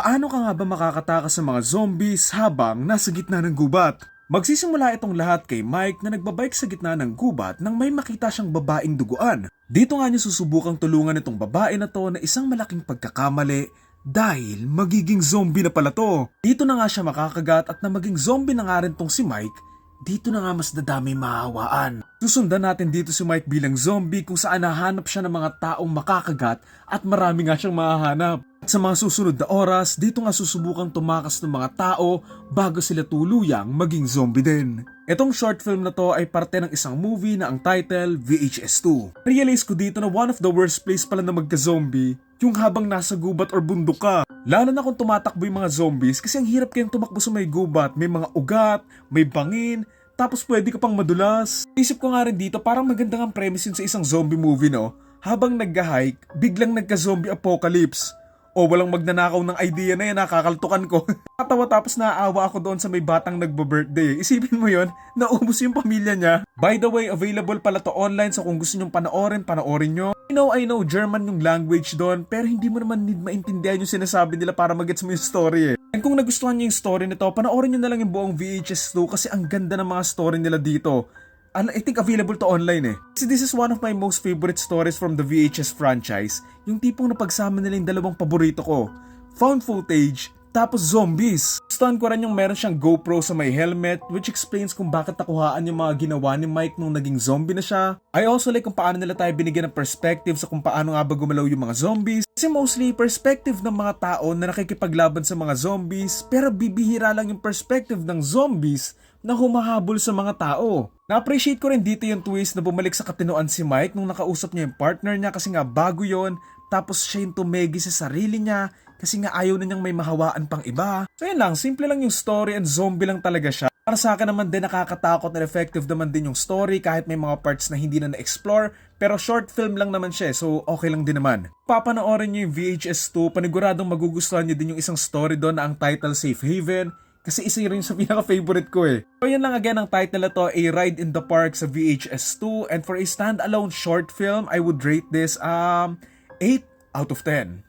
Paano ka nga ba makakatakas sa mga zombies habang nasa gitna ng gubat? Magsisimula itong lahat kay Mike na nagbabike sa gitna ng gubat nang may makita siyang babaeng duguan. Dito nga niya susubukang tulungan itong babae na to na isang malaking pagkakamali dahil magiging zombie na pala to. Dito na nga siya makakagat at na maging zombie na nga rin tong si Mike. Dito na nga mas dadami mahawaan. Susundan natin dito si Mike bilang zombie kung saan nahanap siya ng mga taong makakagat at marami nga siyang mahahanap. At sa mga susunod na oras, dito nga susubukang tumakas ng mga tao bago sila tuluyang maging zombie din. Itong short film na to ay parte ng isang movie na ang title VHS2. Realize ko dito na one of the worst place pala na magka-zombie, yung habang nasa gubat or bundok ka. Lalo na kung tumatakbo yung mga zombies kasi ang hirap kayang tumakbo sa may gubat, may mga ugat, may bangin, tapos pwede ka pang madulas. Isip ko nga rin dito parang maganda ang premise yun sa isang zombie movie no? Habang nagga-hike, biglang nagka-zombie apocalypse. O walang magnanakaw ng idea na yan, nakakaltukan ko. Katawa tapos naaawa ako doon sa may batang nagbo-birthday. Isipin mo yon, naubos yung pamilya niya. By the way, available pala to online so kung gusto nyong panoorin nyo. I know, German yung language doon, pero hindi mo naman need maintindihan yung sinasabi nila para magets mo yung story eh. And kung nagustuhan nyo yung story nito, panoorin nyo na lang yung buong VHS2 kasi ang ganda ng mga story nila dito. I think available to online eh. Kasi this is one of my most favorite stories from the VHS franchise. Yung tipong napagsama nila yung dalawang paborito ko. Found footage, tapos zombies. Gustuhan ko rin yung meron siyang GoPro sa may helmet which explains kung bakit nakuhaan yung mga ginawa ni Mike nung naging zombie na siya. I also like kung paano nila tayo binigyan ng perspective sa kung paano nga ba gumalaw yung mga zombies. Kasi mostly perspective ng mga tao na nakikipaglaban sa mga zombies pero bibihira lang yung perspective ng zombies na humahabol sa mga tao. Na-appreciate ko rin dito yung twist na bumalik sa katinoan si Mike nung nakausap niya yung partner niya kasi nga bago yon, tapos siya yung tumegi sa sarili niya kasi nga ayaw na niyang may mahawaan pang iba. So yun lang, simple lang yung story and zombie lang talaga siya. Para sa akin naman din nakakatakot and effective naman din yung story kahit may mga parts na hindi na na-explore pero short film lang naman siya so okay lang din naman. Papanoorin niyo yung VHS2, paniguradong magugustuhan niyo din yung isang story doon na ang title Safe Haven. Kasi isa yun sa pinaka-favorite ko eh. So yun lang again ang title na to, A Ride in the Park sa VHS2. And for a standalone short film, I would rate this 8 out of 10.